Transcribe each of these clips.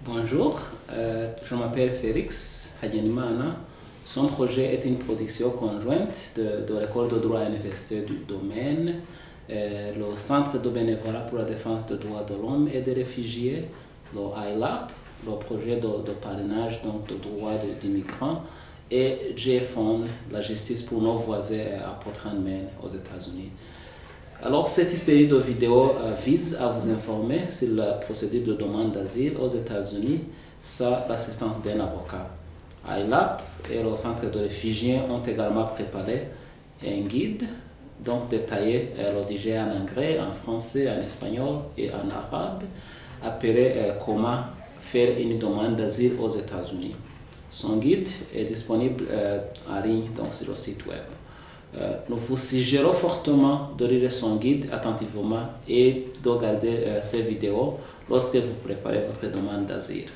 Bonjour, je m'appelle Félix Hadjenimana. Son projet est une production conjointe de l'école de droit universitaire du domaine, le Centre de bénévolat pour la défense des droits de l'homme et des réfugiés, le ILAP, le projet de parrainage donc, de droits des migrants, et GFON, la justice pour nos voisins à Portland, Maine, aux États-Unis. Alors, cette série de vidéos vise à vous informer sur la procédure de demande d'asile aux États-Unis sans l'assistance d'un avocat. ILAP et le Centre de réfugiés ont également préparé un guide donc détaillé, rédigé en anglais, en français, en espagnol et en arabe, appelé Comment faire une demande d'asile aux États-Unis. Son guide est disponible en ligne donc, sur le site web. Nous vous suggérons fortement de lire son guide attentivement et de regarder ces vidéos lorsque vous préparez votre demande d'asile.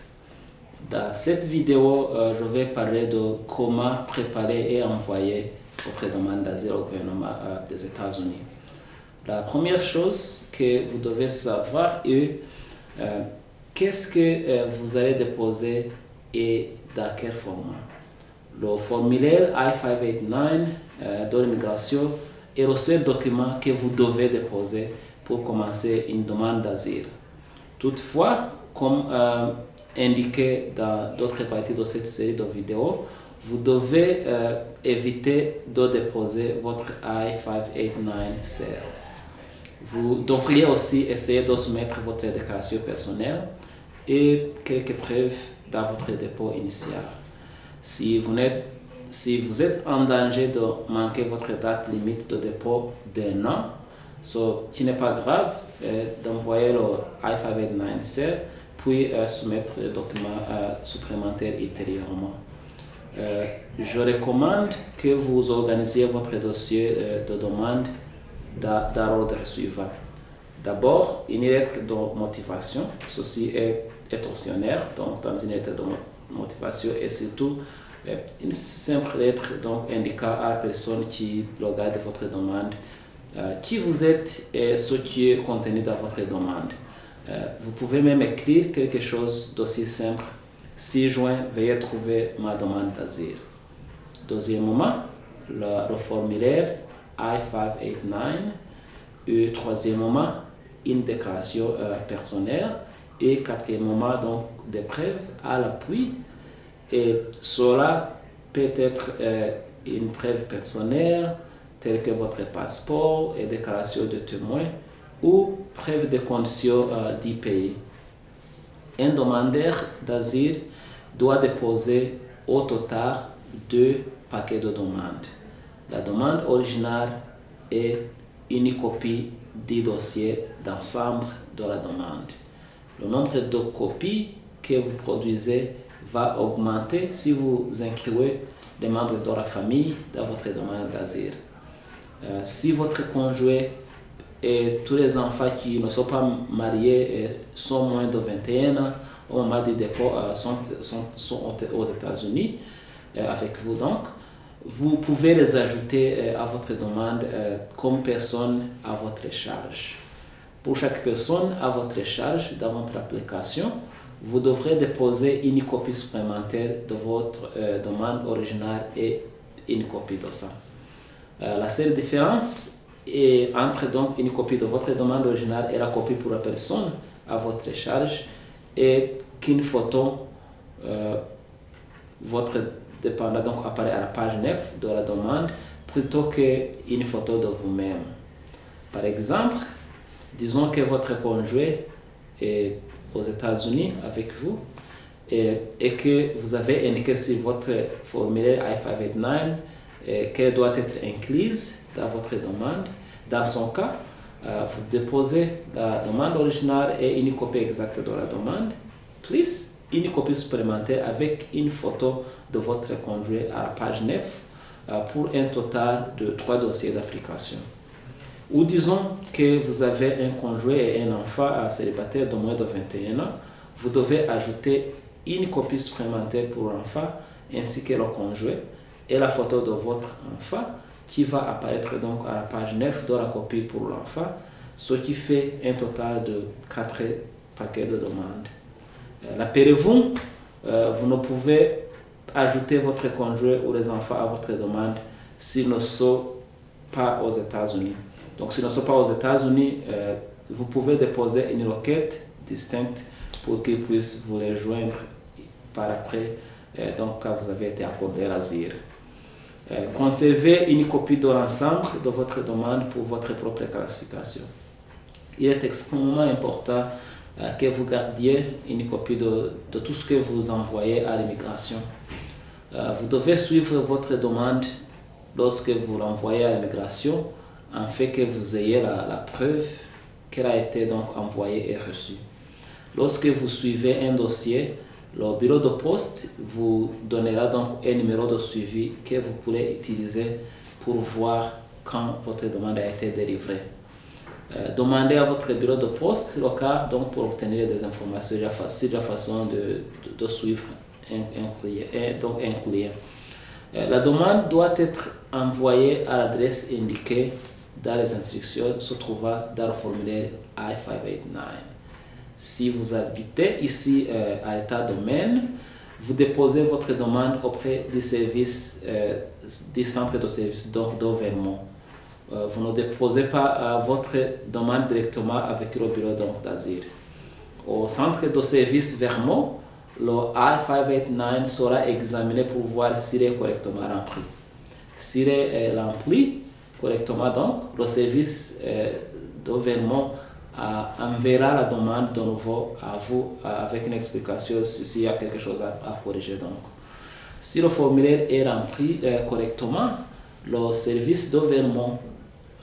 Dans cette vidéo, je vais parler de comment préparer et envoyer votre demande d'asile au gouvernement des États-Unis. La première chose que vous devez savoir est qu'est-ce que vous allez déposer et dans quel format. Le formulaire I-589 de l'immigration est le seul document que vous devez déposer pour commencer une demande d'asile. Toutefois, comme indiqué dans d'autres parties de cette série de vidéos, vous devez éviter de déposer votre I-589 Vous devriez aussi essayer de soumettre votre déclaration personnelle et quelques preuves dans votre dépôt initial. Si vous êtes en danger de manquer votre date limite de dépôt d'un an, ce n'est pas grave d'envoyer le I-589 puis soumettre le document supplémentaire ultérieurement. Je recommande que vous organisiez votre dossier de demande dans l'ordre suivant. D'abord, une lettre de motivation, ceci est optionnaire, donc dans une lettre de motivation et surtout une simple lettre donc, indiquant à la personne qui regarde votre demande qui vous êtes et ce qui est contenu dans votre demande. Vous pouvez même écrire quelque chose d'aussi simple. 6 juin, veuillez trouver ma demande d'asile. Deuxièmement, le formulaire I-589 et troisièmement, une déclaration personnelle et quatrièmement, donc des preuves à l'appui. Et cela peut être une preuve personnelle, telle que votre passeport et déclaration de témoin, ou preuve de conditions du pays. Un demandeur d'asile doit déposer au total 2 paquets de demandes. La demande originale et une copie du dossier d'ensemble de la demande. Le nombre de copies que vous produisez va augmenter si vous incluez des membres de la famille dans votre demande d'asile. Si votre conjoint et tous les enfants qui ne sont pas mariés et sont moins de 21 ans au moment du dépôt sont aux États-Unis avec vous donc, vous pouvez les ajouter à votre demande comme personne à votre charge. Pour chaque personne à votre charge dans votre application, vous devrez déposer une copie supplémentaire de votre demande originale et une copie de ça. La seule différence est entre donc une copie de votre demande originale et la copie pour la personne à votre charge et qu'une photo, votre dépendant donc apparaît à la page 9 de la demande plutôt qu'une photo de vous-même. Par exemple, disons que votre conjoint est aux États-Unis avec vous et que vous avez indiqué sur votre formulaire I-589 qu'elle doit être incluse dans votre demande. Dans son cas, vous déposez la demande originale et une copie exacte de la demande, plus une copie supplémentaire avec une photo de votre conjoint à la page 9 pour un total de 3 dossiers d'application. Ou disons que vous avez un conjoint et un enfant célibataire de moins de 21 ans, vous devez ajouter une copie supplémentaire pour l'enfant ainsi que le conjoint et la photo de votre enfant qui va apparaître donc à la page 9 de la copie pour l'enfant, ce qui fait un total de 4 paquets de demandes. L'appelez-vous, vous ne pouvez ajouter votre conjoint ou les enfants à votre demande s'ils ne sont pas aux États-Unis. Donc, s'ils ne sont pas aux États-Unis, vous pouvez déposer une requête distincte pour qu'ils puissent vous rejoindre par après, donc quand vous avez été accordé l'asile. Conservez une copie de l'ensemble de votre demande pour votre propre classification. Il est extrêmement important que vous gardiez une copie de tout ce que vous envoyez à l'immigration. Vous devez suivre votre demande lorsque vous l'envoyez à l'immigration, afin que vous ayez la preuve qu'elle a été donc envoyée et reçue. Lorsque vous suivez un dossier, le bureau de poste vous donnera donc un numéro de suivi que vous pourrez utiliser pour voir quand votre demande a été délivrée. Demandez à votre bureau de poste local donc pour obtenir des informations sur la façon de suivre un client. La demande doit être envoyée à l'adresse indiquée dans les instructions se trouvant dans le formulaire I-589. Si vous habitez ici à l'état de Maine, vous déposez votre demande auprès du service du centre de service donc de Vermont. Vous ne déposez pas votre demande directement avec le bureau d'asile. Au centre de service Vermont, le I-589 sera examiné pour voir s'il est correctement rempli. S'il est rempli correctement, donc, le service de Vermont enverra la demande de nouveau à vous avec une explication s'il y a quelque chose à corriger. Donc, si le formulaire est rempli correctement, le service de Vermont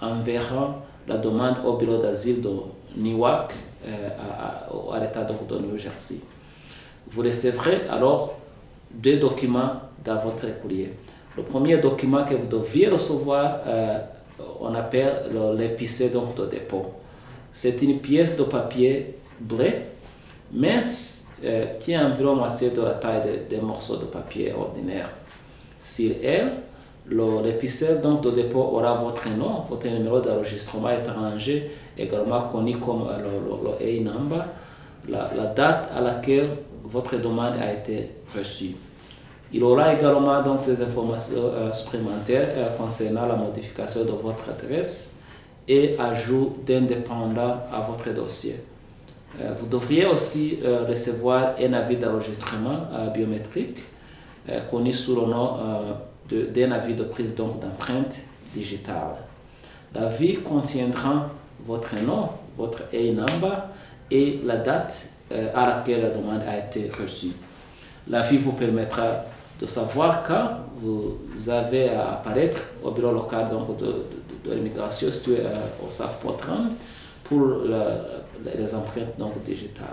enverra la demande au bureau d'asile de Newark à l'état de New Jersey. Vous recevrez alors deux documents dans votre courrier. Le premier document que vous devriez recevoir, on appelle l'épicé de dépôt. C'est une pièce de papier bleu, mince, qui est environ moitié de la taille des morceaux de papier ordinaire. Sur elle, l'épicé de dépôt aura votre nom, votre numéro d'enregistrement étranger, également connu comme le A-number, la date à laquelle votre demande a été reçue. Il aura également donc des informations supplémentaires concernant la modification de votre adresse et ajout d'un dépendant à votre dossier. Vous devriez aussi recevoir un avis d'enregistrement biométrique connu sous le nom d'un avis de prise d'empreinte digitale. L'avis contiendra votre nom, votre A-number et la date à laquelle la demande a été reçue. L'avis vous permettra de savoir quand vous avez à apparaître au bureau local de l'immigration situé au South Portland pour les empreintes digitales.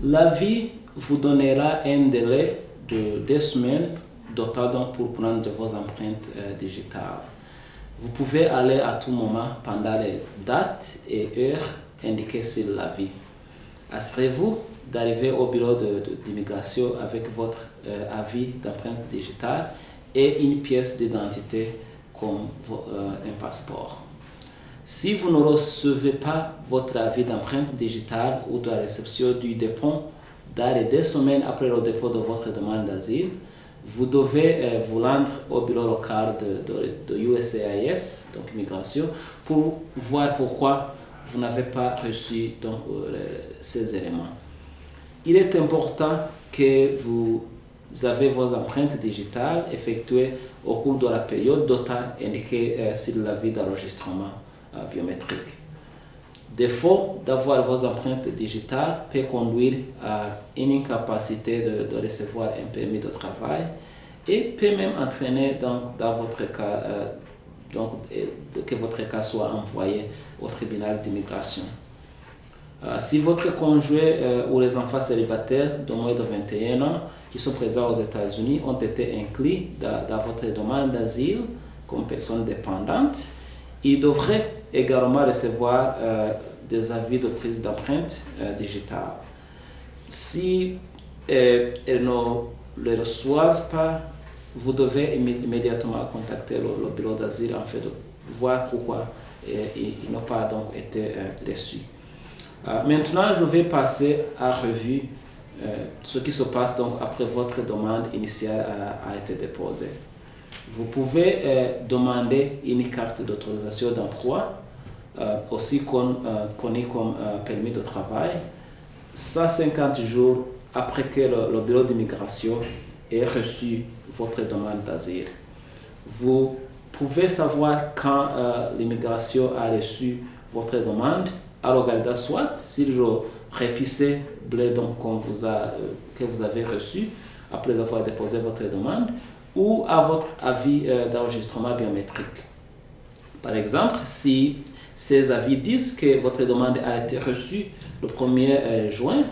L'avis vous donnera un délai de 2 semaines de temps pour prendre vos empreintes digitales. Vous pouvez aller à tout moment pendant les dates et heures indiquées sur l'avis. Assurez-vous d'arriver au bureau d'immigration avec votre avis d'empreinte digitale et une pièce d'identité comme un passeport. Si vous ne recevez pas votre avis d'empreinte digitale ou de la réception du dépôt dans les 2 semaines après le dépôt de votre demande d'asile, vous devez vous rendre au bureau local de USCIS, donc immigration, pour voir pourquoi vous n'avez pas reçu ces éléments. Il est important que vous avez vos empreintes digitales effectuées au cours de la période de temps indiquée sur l'avis d'enregistrement biométrique. Défaut d'avoir vos empreintes digitales peut conduire à une incapacité de recevoir un permis de travail et peut même entraîner dans votre cas que votre cas soit envoyé au tribunal d'immigration. Si votre conjoint ou les enfants célibataires de moins de 21 ans qui sont présents aux États-Unis ont été inclus dans votre demande d'asile comme personnes dépendantes, ils devraient également recevoir des avis de prise d'empreinte digitale. Si elles ne le reçoivent pas, vous devez immédiatement contacter le bureau d'asile afin de voir pourquoi ils n'ont pas donc été reçus. Maintenant, je vais passer à revue ce qui se passe donc après votre demande initiale a été déposée. Vous pouvez demander une carte d'autorisation d'emploi, aussi connue comme permis de travail, 150 jours après que le bureau d'immigration ait reçu votre demande d'asile. Vous pouvez savoir quand l'immigration a reçu votre demande à l'Ouganda, soit si le répissé bleu donc, que vous avez reçu après avoir déposé votre demande, ou à votre avis d'enregistrement biométrique. Par exemple, si ces avis disent que votre demande a été reçue le 1er juin,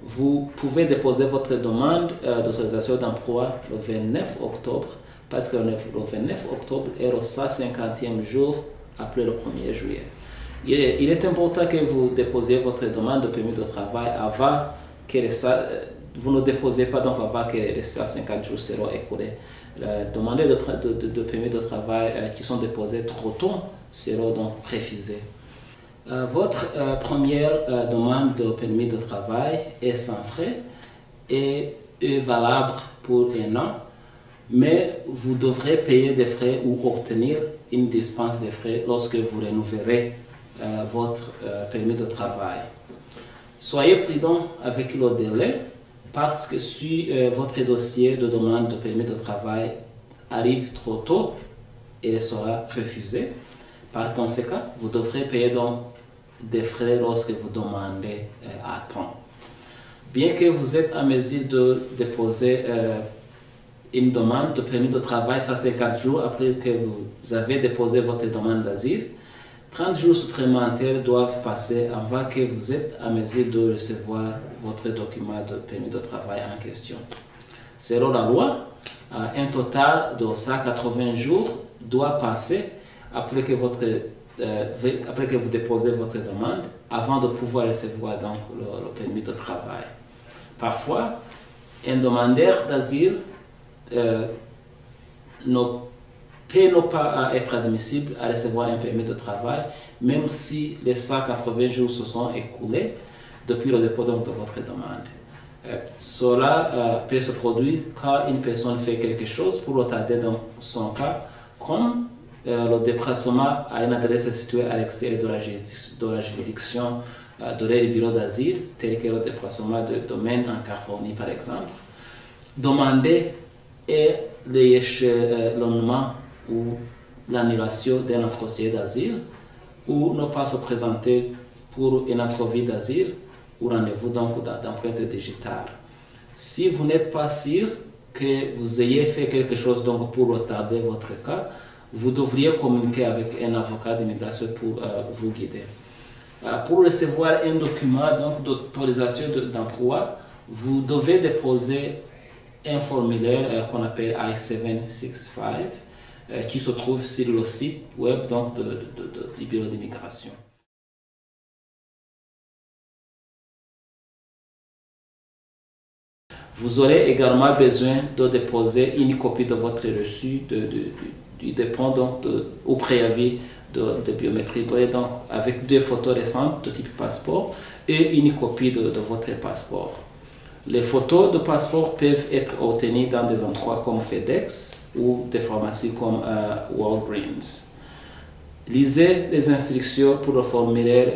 vous pouvez déposer votre demande d'autorisation d'emploi le 29 octobre, parce que le 29 octobre est le 150e jour après le 1er juillet. Il est important que vous déposiez votre demande de permis de travail avant que vous ne déposez pas donc avant que les 150 jours seront écoulés. Les demandes de permis de travail qui sont déposées trop tôt seront donc refusées. Votre première demande de permis de travail est sans frais et est valable pour 1 an, mais vous devrez payer des frais ou obtenir une dispense de frais lorsque vous renouvellerez votre permis de travail. Soyez prudent avec le délai parce que si votre dossier de demande de permis de travail arrive trop tôt, il sera refusé. Par conséquent, vous devrez payer donc des frais lorsque vous demandez à temps. Bien que vous êtes en mesure de déposer une demande de permis de travail 150 jours après que vous avez déposé votre demande d'asile, 30 jours supplémentaires doivent passer avant que vous êtes en mesure de recevoir votre document de permis de travail en question. Selon la loi, un total de 180 jours doit passer après que vous déposez votre demande avant de pouvoir recevoir donc le permis de travail. Parfois, un demandeur d'asile peut ne pas être admissible à recevoir un permis de travail, même si les 180 jours se sont écoulés depuis le dépôt donc, de votre demande. Cela peut se produire quand une personne fait quelque chose pour retarder dans son cas, comme le déplacement à une adresse située à l'extérieur de la juridiction de leur bureau d'asile, tel que le déplacement de domaine en Californie par exemple. Demander l'échelonnement ou l'annulation d'un dossier d'asile, ou ne pas se présenter pour une entrevue d'asile ou rendez-vous donc d'empreinte digitale. Si vous n'êtes pas sûr que vous ayez fait quelque chose donc pour retarder votre cas, vous devriez communiquer avec un avocat d'immigration pour vous guider. Pour recevoir un document d'autorisation d'emploi, vous devez déposer un formulaire qu'on appelle I-765 qui se trouve sur le site web donc, du bureau d'immigration. Vous aurez également besoin de déposer une copie de votre reçu du dépôt au préavis de biométrie, donc avec 2 photos récentes de type passeport et une copie de votre passeport. Les photos de passeport peuvent être obtenues dans des endroits comme FedEx ou des pharmacies comme Walgreens. Lisez les instructions pour le formulaire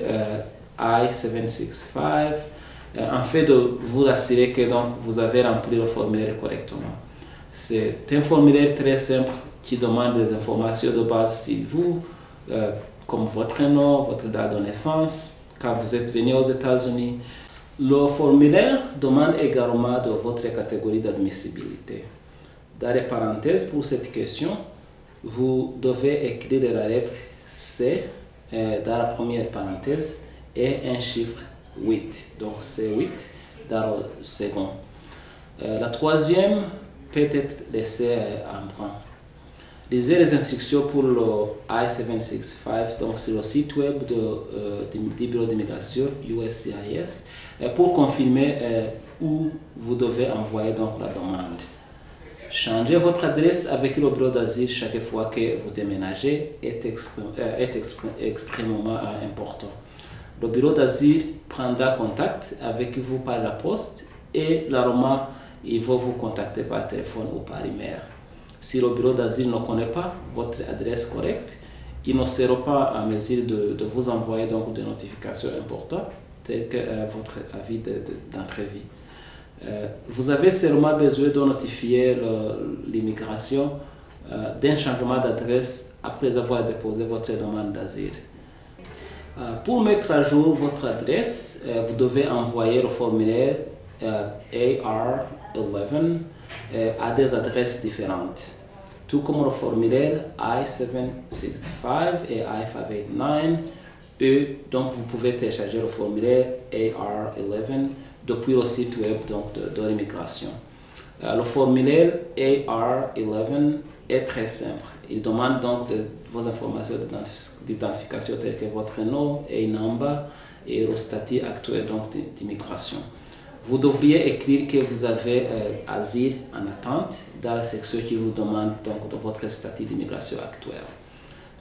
I-765 afin de vous assurer que donc, vous avez rempli le formulaire correctement. C'est un formulaire très simple qui demande des informations de base sur vous, comme votre nom, votre date de naissance, quand vous êtes venu aux États-Unis. Le formulaire demande également de votre catégorie d'admissibilité. Dans les parenthèses pour cette question, vous devez écrire la lettre C dans la première parenthèse et un chiffre 8, donc C8 dans le second. La troisième peut être laissée en blanc. Lisez les instructions pour le I-765 donc sur le site web du bureau d'immigration USCIS pour confirmer où vous devez envoyer donc la demande. Changer votre adresse avec le bureau d'asile chaque fois que vous déménagez est extrêmement important. Le bureau d'asile prendra contact avec vous par la poste et l'AROMA, il va vous contacter par téléphone ou par email. Si le bureau d'asile ne connaît pas votre adresse correcte, il ne sera pas en mesure de vous envoyer donc des notifications importantes telles que votre avis d'entrée-vie. Vous avez seulement besoin de notifier l'immigration d'un changement d'adresse après avoir déposé votre demande d'asile. Pour mettre à jour votre adresse, vous devez envoyer le formulaire AR11 à des adresses différentes, tout comme le formulaire I-765 et I-589. Et donc, vous pouvez télécharger le formulaire AR11 depuis le site web de l'immigration. Le formulaire AR11 est très simple. Il demande donc vos informations d'identification telles que votre nom et number et le statut actuel d'immigration. Vous devriez écrire que vous avez asile en attente dans la section qui vous demande donc de votre statut d'immigration actuel.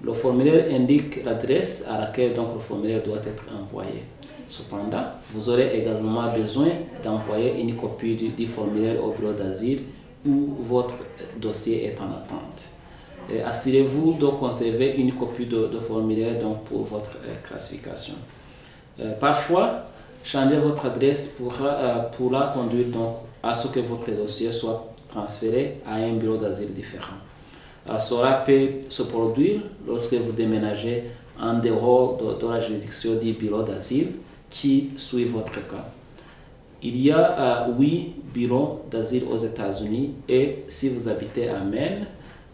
Le formulaire indique l'adresse à laquelle donc le formulaire doit être envoyé. Cependant, vous aurez également besoin d'envoyer une copie du formulaire au bureau d'asile où votre dossier est en attente. Assurez-vous de conserver une copie de formulaire donc, pour votre classification. Parfois, changer votre adresse pourra conduire donc, à ce que votre dossier soit transféré à un bureau d'asile différent. Cela peut se produire lorsque vous déménagez en dehors de la juridiction du bureau d'asile qui suit votre cas. Il y a 8 bureaux d'asile aux États-Unis et si vous habitez à Maine,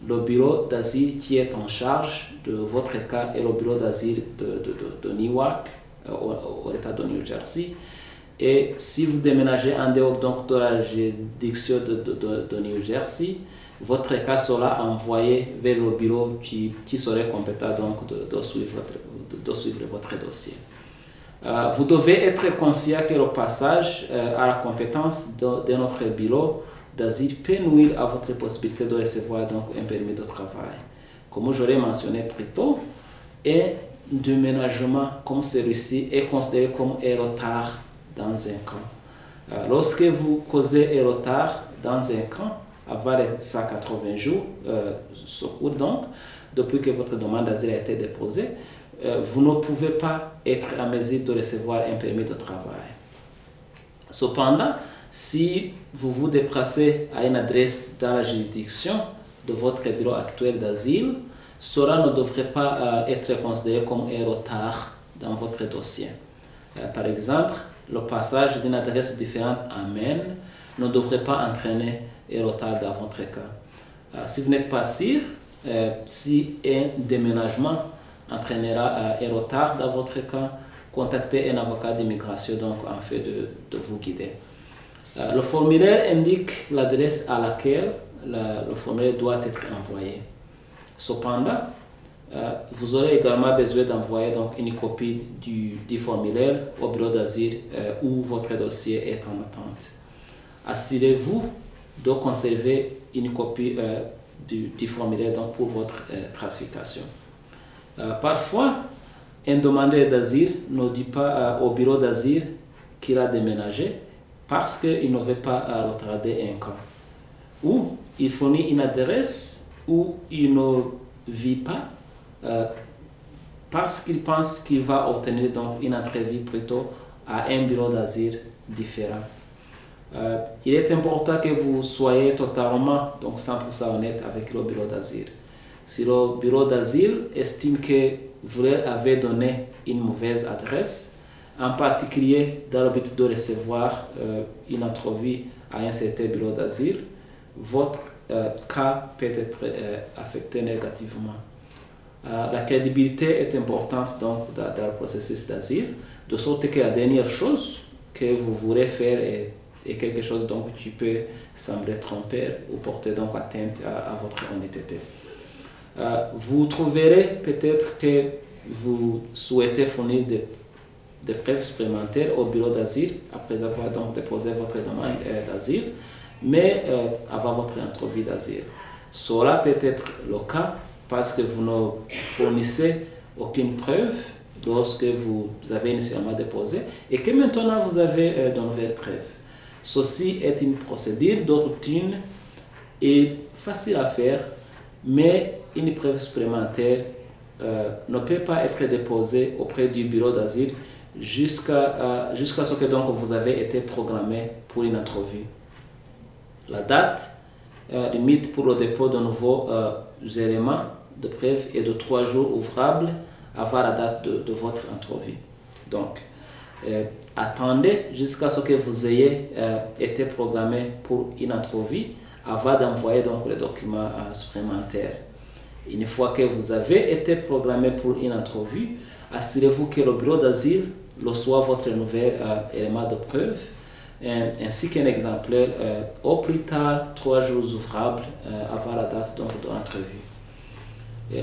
le bureau d'asile qui est en charge de votre cas est le bureau d'asile de Newark, au État de New Jersey. Et si vous déménagez en dehors donc, de la juridiction de New Jersey, votre cas sera envoyé vers le bureau qui serait compétent donc, de suivre votre dossier. Vous devez être conscient que le passage à la compétence de notre bureau d'asile peut nuire à votre possibilité de recevoir donc, un permis de travail. Comme je l'ai mentionné plus tôt, un déménagement comme celui-ci est considéré comme un retard dans un camp. Lorsque vous causez un retard dans un camp, avant les 180 jours, secours donc, depuis que votre demande d'asile a été déposée, vous ne pouvez pas être en mesure de recevoir un permis de travail. Cependant, si vous vous déplacez à une adresse dans la juridiction de votre bureau actuel d'asile, cela ne devrait pas être considéré comme un retard dans votre dossier. Par exemple, le passage d'une adresse différente à Maine ne devrait pas entraîner un retard dans votre cas. Si vous n'êtes pas sûr, si un déménagement entraînera un retard dans votre cas, contactez un avocat d'immigration afin de vous guider. Le formulaire indique l'adresse à laquelle le formulaire doit être envoyé. Cependant, vous aurez également besoin d'envoyer une copie du formulaire au bureau d'asile où votre dossier est en attente. Assurez-vous de conserver une copie du formulaire pour votre classification. Parfois, un demandeur d'asile ne dit pas au bureau d'asile qu'il a déménagé parce qu'il ne veut pas retarder un cas. Ou il fournit une adresse où il ne vit pas parce qu'il pense qu'il va obtenir une entrevue plutôt à un bureau d'asile différent. Il est important que vous soyez totalement 100% honnête avec le bureau d'asile. Si le bureau d'asile estime que vous leur avez donné une mauvaise adresse, en particulier dans le but de recevoir une entrevue à un certain bureau d'asile, votre cas peut être affecté négativement. La crédibilité est importante dans le processus d'asile, de sorte que la dernière chose que vous voulez faire est quelque chose qui peut sembler tromper ou porter atteinte à votre honnêteté. Vous trouverez peut-être que vous souhaitez fournir des preuves supplémentaires au bureau d'asile après avoir déposé votre demande d'asile, mais avant votre entrevue d'asile. Cela peut être le cas parce que vous ne fournissez aucune preuve lorsque vous avez initialement déposé et que maintenant vous avez de nouvelles preuves. Ceci est une procédure de routine et facile à faire, mais une preuve supplémentaire ne peut pas être déposée auprès du bureau d'asile jusqu'à ce que donc vous avez été programmé pour une entrevue. La date limite pour le dépôt de nouveaux éléments de preuve est de 3 jours ouvrables avant la date de votre entrevue. Donc, attendez jusqu'à ce que vous ayez été programmé pour une entrevue avant d'envoyer donc les documents supplémentaires. Une fois que vous avez été programmé pour une entrevue, assurez-vous que le bureau d'asile reçoit votre nouvel élément de preuve ainsi qu'un exemplaire au plus tard 3 jours ouvrables avant la date donc, de l'entrevue.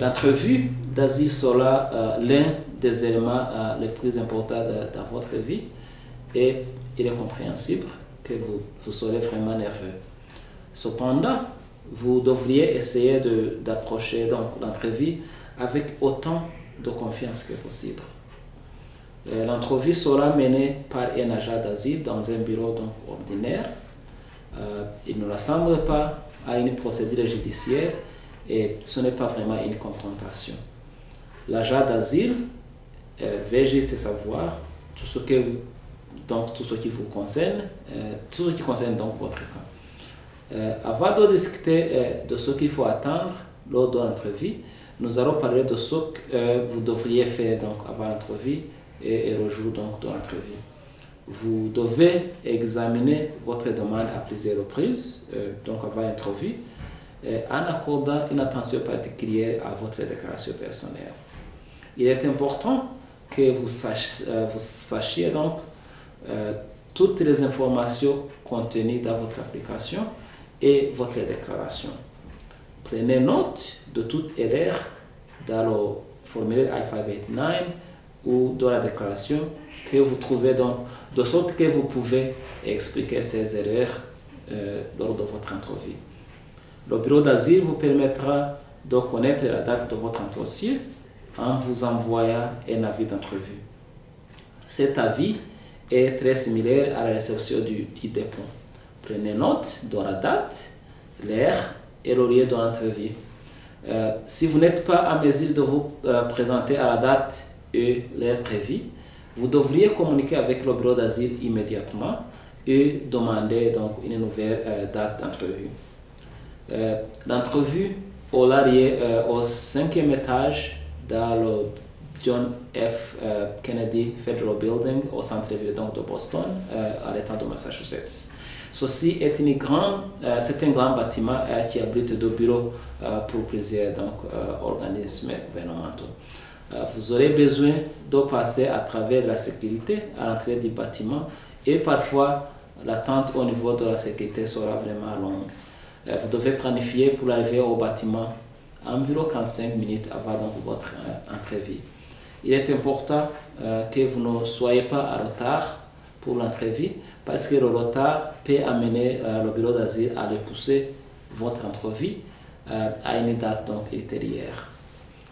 L'entrevue d'asile sera l'un des éléments les plus importants dans votre vie et il est compréhensible que vous serez vraiment nerveux. Cependant, vous devriez essayer d'approcher l'entrevue avec autant de confiance que possible. L'entrevue sera menée par un agent d'asile dans un bureau donc, ordinaire. Il ne ressemble pas à une procédure judiciaire et ce n'est pas vraiment une confrontation. L'agent d'asile veut juste savoir tout ce qui vous concerne, tout ce qui concerne donc votre cas. Avant de discuter de ce qu'il faut attendre lors de l'entrevue, nous allons parler de ce que vous devriez faire donc, avant l'entrevue et le jour donc, de l'entrevue. Vous devez examiner votre demande à plusieurs reprises, donc avant l'entrevue, en accordant une attention particulière à votre déclaration personnelle. Il est important que vous sachiez donc toutes les informations contenues dans votre application et votre déclaration. Prenez note de toute erreur dans le formulaire I-589 ou dans la déclaration que vous trouvez donc, de sorte que vous pouvez expliquer ces erreurs lors de votre entrevue. Le bureau d'asile vous permettra de connaître la date de votre entretien en vous envoyant un avis d'entrevue. Cet avis est très similaire à la réception du dépôt. Prenez note de la date, l'heure et le lieu de l'entrevue. Si vous n'êtes pas en mesure de vous présenter à la date et l'heure prévue, vous devriez communiquer avec le bureau d'asile immédiatement et demander donc une nouvelle date d'entrevue. L'entrevue aura lieu au 5e étage dans le John F. Kennedy Federal Building au centre-ville de Boston, à l'État de Massachusetts. Ceci est un grand bâtiment qui abrite deux bureaux pour plusieurs organismes gouvernementaux. Vous aurez besoin de passer à travers la sécurité à l'entrée du bâtiment et parfois l'attente au niveau de la sécurité sera vraiment longue. Vous devez planifier pour arriver au bâtiment environ 45 minutes avant votre entrevue. Il est important que vous ne soyez pas en retard pour l'entrevue parce que le retard peut amener le bureau d'asile à repousser votre entrevue à une date ultérieure.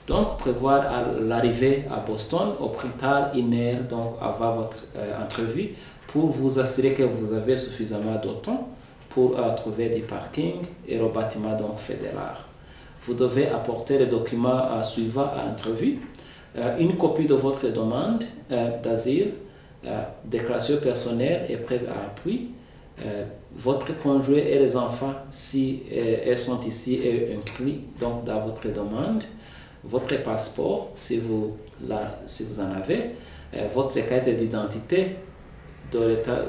Donc, prévoir l'arrivée à Boston au plus tard une heure avant votre entrevue pour vous assurer que vous avez suffisamment de temps pour trouver des parkings et le bâtiment fédéral. Vous devez apporter les documents suivants à l'entrevue, une copie de votre demande d'asile, déclaration personnelle et preuve à appui, votre conjoint et les enfants si elles sont ici et inclus dans votre demande, votre passeport si vous en avez, votre carte d'identité de l'État,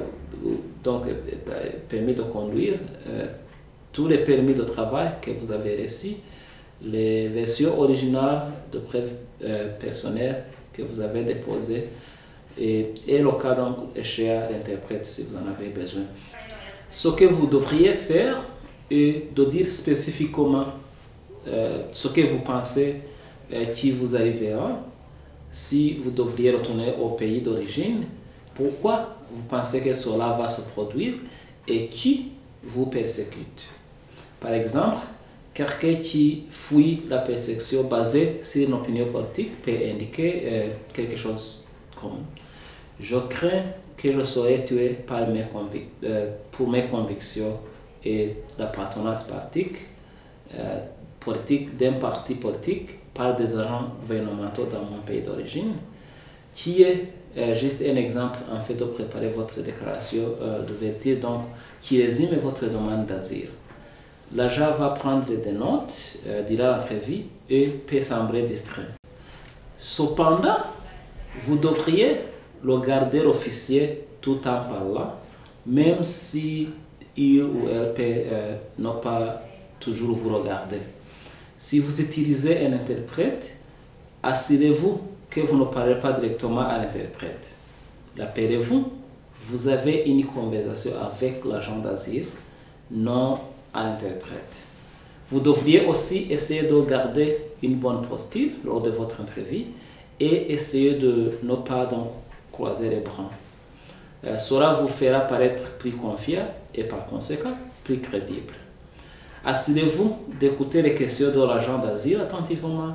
donc permis de conduire, tous les permis de travail que vous avez reçus, les versions originales de preuves personnelles que vous avez déposées et le cas échéant à l'interprète si vous en avez besoin. Ce que vous devriez faire est de dire spécifiquement ce que vous pensez qui vous arrivera si vous devriez retourner au pays d'origine, pourquoi vous pensez que cela va se produire et qui vous persécute. Par exemple, quelqu'un qui fuit la persécution basée sur une opinion politique peut indiquer quelque chose comme « Je crains que je serai tué pour mes convictions et l'appartenance politique d'un parti politique par des agents gouvernementaux dans mon pays d'origine », qui est juste un exemple en fait de préparer votre déclaration d'ouverture, donc qui résume votre demande d'asile. L'agent va prendre des notes, dira l'entrevue et peut sembler distrait. Cependant, vous devriez le garder officier tout en parlant, même si il ou elle peut ne pas toujours vous regarder. Si vous utilisez un interprète, assurez-vous que vous ne parlez pas directement à l'interprète. Rappelez-vous, vous avez une conversation avec l'agent d'asile, non à l'interprète. Vous devriez aussi essayer de garder une bonne posture lors de votre entrevue et essayer de ne pas donc croiser les bras. Cela vous fera paraître plus confiant et par conséquent plus crédible. Assurez-vous d'écouter les questions de l'agent d'asile attentivement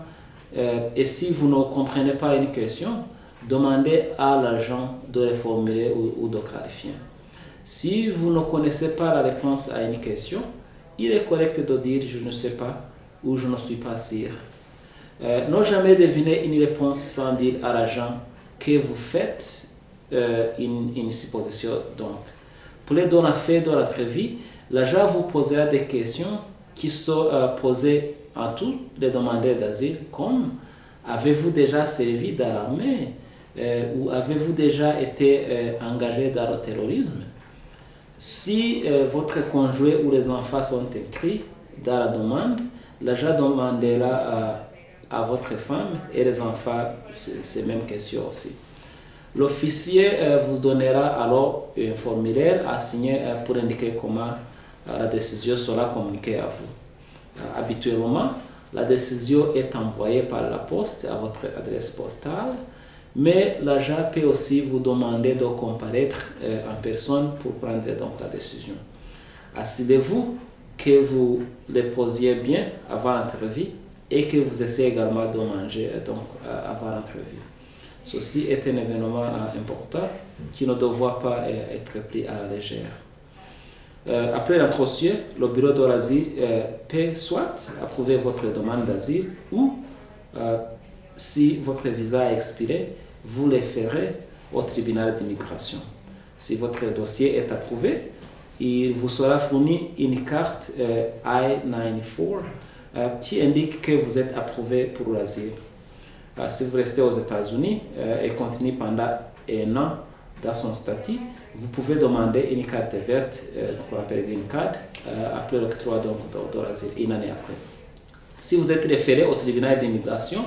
et si vous ne comprenez pas une question, demandez à l'agent de les formuler ou de clarifier. Si vous ne connaissez pas la réponse à une question, il est correct de dire « je ne sais pas » ou « je ne suis pas sûr ». Ne jamais deviner une réponse sans dire à l'agent que vous faites une supposition. Donc, pour les données faits de l'entrevue, l'agent vous posera des questions qui sont posées à tous les demandeurs d'asile, comme « avez-vous déjà servi dans l'armée » ou « avez-vous déjà été engagé dans le terrorisme ?» Si votre conjoint ou les enfants sont inscrits dans la demande, l'agent demandera à votre femme et les enfants ces mêmes questions aussi. L'officier vous donnera alors un formulaire à signer pour indiquer comment la décision sera communiquée à vous. Habituellement, la décision est envoyée par la poste à votre adresse postale, mais l'agent peut aussi vous demander de comparaître en personne pour prendre donc la décision. Assurez-vous que vous les posiez bien avant l'entrevue et que vous essayez également de manger donc, avant l'entrevue. Ceci est un événement important qui ne doit pas être pris à la légère. Après l'entretien, le bureau de l'asile peut soit approuver votre demande d'asile ou, si votre visa est expiré, vous le ferez au tribunal d'immigration. Si votre dossier est approuvé, il vous sera fourni une carte I-94 qui indique que vous êtes approuvé pour l'asile. Si vous restez aux États-Unis et continuez pendant un an dans son statut, vous pouvez demander une carte verte, qu'on appelle Green Card, après l'octroi de l'asile, une année après. Si vous êtes référé au tribunal d'immigration,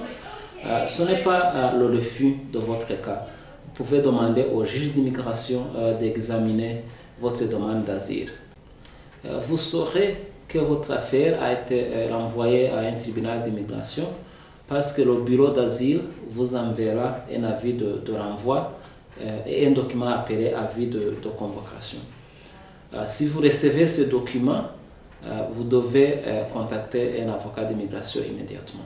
ce n'est pas le refus de votre cas. Vous pouvez demander au juge d'immigration d'examiner votre demande d'asile. Vous saurez que votre affaire a été renvoyée à un tribunal d'immigration parce que le bureau d'asile vous enverra un avis de renvoi et un document appelé avis de convocation. Si vous recevez ce document, vous devez contacter un avocat d'immigration immédiatement.